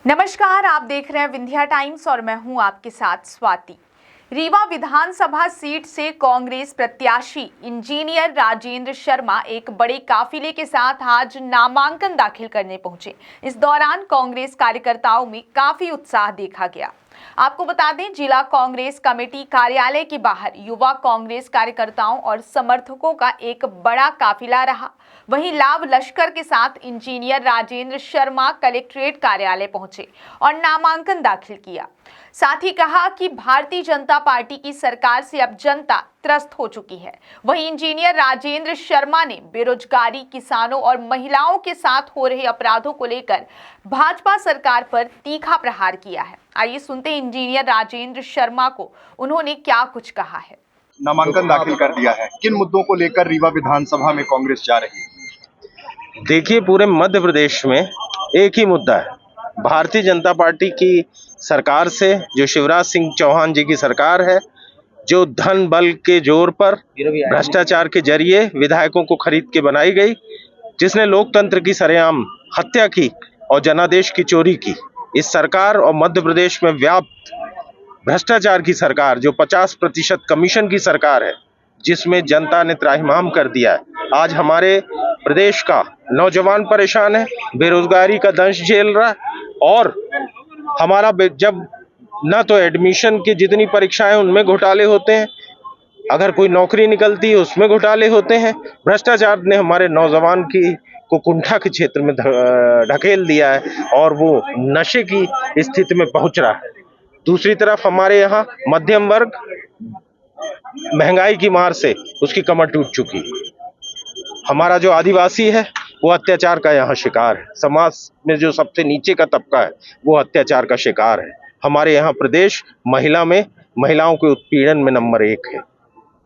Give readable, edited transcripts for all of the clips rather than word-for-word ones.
नमस्कार, आप देख रहे हैं विंध्या टाइम्स और मैं हूं आपके साथ स्वाति। रीवा विधानसभा सीट से कांग्रेस प्रत्याशी इंजीनियर राजेंद्र शर्मा एक बड़े काफिले के साथ आज नामांकन दाखिल करने पहुंचे। इस दौरान कांग्रेस कार्यकर्ताओं में काफी उत्साह देखा गया। आपको बता दें, जिला कांग्रेस कमेटी कार्यालय के बाहर युवा कांग्रेस कार्यकर्ताओं और समर्थकों का एक बड़ा काफिला रहा। वहीं लाभ लश्कर के साथ इंजीनियर राजेंद्र शर्मा कलेक्ट्रेट कार्यालय पहुंचे और नामांकन दाखिल किया। साथ ही कहा कि भारतीय जनता पार्टी की सरकार से अब जनता त्रस्त हो चुकी है। वहीं इंजीनियर राजेंद्र शर्मा ने बेरोजगारी, किसानों और महिलाओं के साथ हो रहे अपराधों को लेकर भाजपा सरकार पर तीखा प्रहार किया है। आइए सुनते हैं इंजीनियर राजेंद्र शर्मा को उन्होंने क्या कुछ कहा है। नामांकन दाखिल कर दिया है, किन मुद्दों को लेकर रीवा विधानसभा में कांग्रेस जा रही है? देखिए, पूरे मध्य प्रदेश में एक ही मुद्दा है। भारतीय जनता पार्टी की सरकार से, जो शिवराज सिंह चौहान जी की सरकार है, जो धन बल के जोर पर भ्रष्टाचार के जरिए विधायकों को खरीद के बनाई गई, जिसने लोकतंत्र की सरेआम हत्या की और जनादेश की चोरी की, इस सरकार और मध्य प्रदेश में व्याप्त भ्रष्टाचार की सरकार, जो 50% कमीशन की सरकार है, जिसमें जनता ने त्राहिमाम कर दिया है। आज हमारे प्रदेश का नौजवान परेशान है, बेरोजगारी का दंश झेल रहा है और हमारा जब ना तो एडमिशन की जितनी परीक्षाएं उनमें घोटाले होते हैं, अगर कोई नौकरी निकलती है उसमें घोटाले होते हैं। भ्रष्टाचार ने हमारे नौजवान को कुंठा के क्षेत्र में ढकेल दिया है और वो नशे की स्थिति में पहुंच रहा है। दूसरी तरफ हमारे यहाँ मध्यम वर्ग महंगाई की मार से उसकी कमर टूट चुकी है। हमारा जो आदिवासी है वो अत्याचार का यहाँ शिकार है। समाज में जो सबसे नीचे का तबका है वो अत्याचार का शिकार है। हमारे यहाँ प्रदेश महिलाओं के उत्पीड़न में नंबर 1 है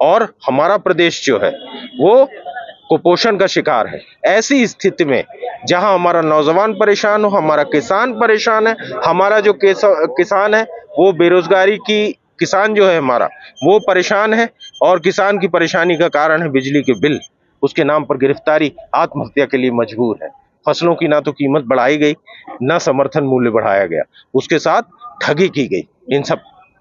और हमारा प्रदेश जो है वो कुपोषण का शिकार है। ऐसी स्थिति में जहां हमारा नौजवान परेशान हो, हमारा किसान परेशान है, हमारा जो किसान है वो बेरोजगारी की किसान जो है हमारा वो परेशान है और किसान की परेशानी का कारण है बिजली के बिल। उसके नाम पर गिरफ्तारी, आत्महत्या के लिए मजबूर है। फसलों की ना तो कीमत बढ़ाई गई, ना समर्थन मूल्य बढ़ाया गया, उसके साथ ठगी की गई।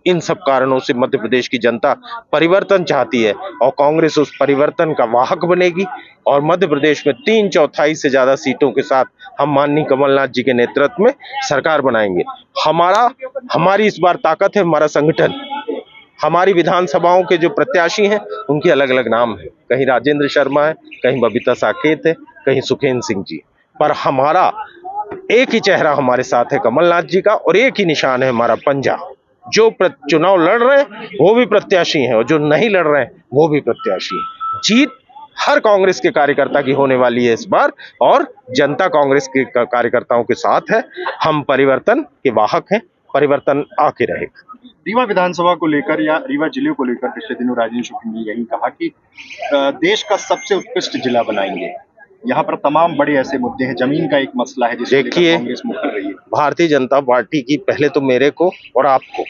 इन सब कारणों से मध्य प्रदेश की जनता परिवर्तन चाहती है और कांग्रेस उस परिवर्तन का वाहक बनेगी और मध्य प्रदेश में 3/4 से ज्यादा सीटों के साथ हम माननीय कमलनाथ जी के नेतृत्व में सरकार बनाएंगे। हमारी इस बार ताकत है हमारा संगठन। हमारी विधानसभाओं के जो प्रत्याशी हैं उनके अलग अलग नाम है, कहीं राजेंद्र शर्मा है, कहीं बबीता साकेत है, कहीं सुखेंद्र सिंह जी, पर हमारा एक ही चेहरा हमारे साथ है कमलनाथ जी का और एक ही निशान है हमारा पंजा। जो चुनाव लड़ रहे हैं वो भी प्रत्याशी हैं और जो नहीं लड़ रहे हैं वो भी प्रत्याशी हैं। जीत हर कांग्रेस के कार्यकर्ता की होने वाली है इस बार और जनता कांग्रेस के कार्यकर्ताओं के साथ है। हम परिवर्तन के वाहक हैं, परिवर्तन आके रहेगा। रीवा विधानसभा को लेकर या रीवा जिले को लेकर पिछले दिनों राजेंद्र शुक्ल ने यही कहा कि देश का सबसे उत्कृष्ट जिला बनाएंगे। यहाँ पर तमाम बड़े ऐसे मुद्दे हैं, जमीन का एक मसला है जिसको लेकर कांग्रेस मुख कर रही है। भारतीय जनता पार्टी की पहले तो मेरे को और आपको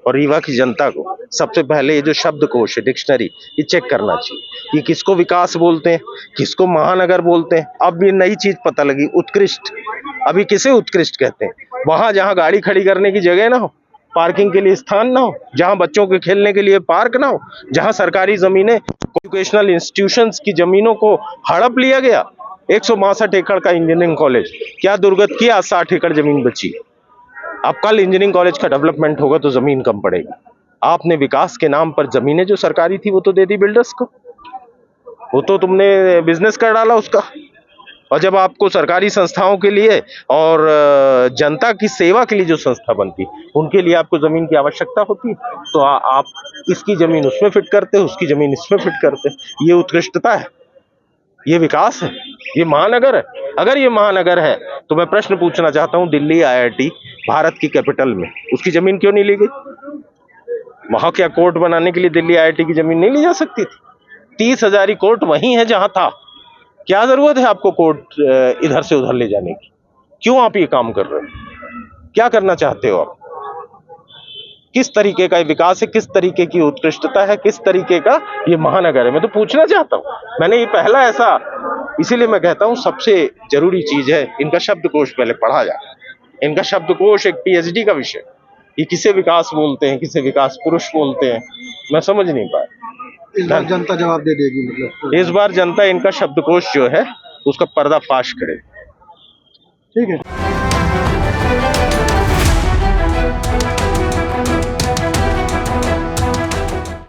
और रीवा की जनता को सबसे पहले ये जो शब्दकोश है, डिक्शनरी, ये चेक करना चाहिए। ये किसको विकास बोलते हैं, किसको महानगर बोलते हैं। अब ये नई चीज पता लगी, उत्कृष्ट। अभी किसे उत्कृष्ट कहते हैं? वहां जहां गाड़ी खड़ी करने की जगह ना हो, पार्किंग के लिए स्थान ना हो, जहां बच्चों के खेलने के लिए पार्क ना हो, जहां सरकारी जमीनें, एजुकेशनल इंस्टीट्यूशंस की जमीनों को हड़प लिया गया। 162 एकड़ का इंजीनियरिंग कॉलेज क्या दुर्गत किया, 60 एकड़ जमीन बची। अब कल इंजीनियरिंग कॉलेज का डेवलपमेंट होगा तो जमीन कम पड़ेगी। आपने विकास के नाम पर जमीनें जो सरकारी थी वो तो दे दी बिल्डर्स को, वो तो तुमने बिजनेस कर डाला उसका। और जब आपको सरकारी संस्थाओं के लिए और जनता की सेवा के लिए जो संस्था बनती उनके लिए आपको जमीन की आवश्यकता होती तो आप इसकी जमीन उसमें फिट करते, उसकी जमीन इसमें फिट करते। ये उत्कृष्टता है, ये विकास है, ये महानगर है। अगर ये महानगर है तो मैं प्रश्न पूछना चाहता हूं, दिल्ली IIT भारत की कैपिटल में, उसकी जमीन क्यों नहीं ली गई? वहां क्या कोर्ट बनाने के लिए दिल्ली IIT की जमीन नहीं ली जा सकती थी? 30 हजारी कोर्ट वहीं है जहां था। क्या जरूरत है आपको कोर्ट इधर से उधर ले जाने की? क्यों आप ये काम कर रहे हो? क्या करना चाहते हो आप? किस तरीके का विकास है, किस तरीके की उत्कृष्टता है, किस तरीके का ये महानगर है? मैं तो पूछना चाहता हूं। मैंने ये पहला ऐसा, इसीलिए मैं कहता हूं सबसे जरूरी चीज है इनका शब्दकोश पहले पढ़ा जाए। इनका शब्दकोश एक पीएचडी का विषय। ये किसे विकास बोलते हैं, किसे विकास पुरुष बोलते हैं, मैं समझ नहीं पाया। इस बार जनता जवाब दे देगी, मतलब इस बार जनता इनका शब्दकोश जो है उसका पर्दाफाश करे। ठीक है।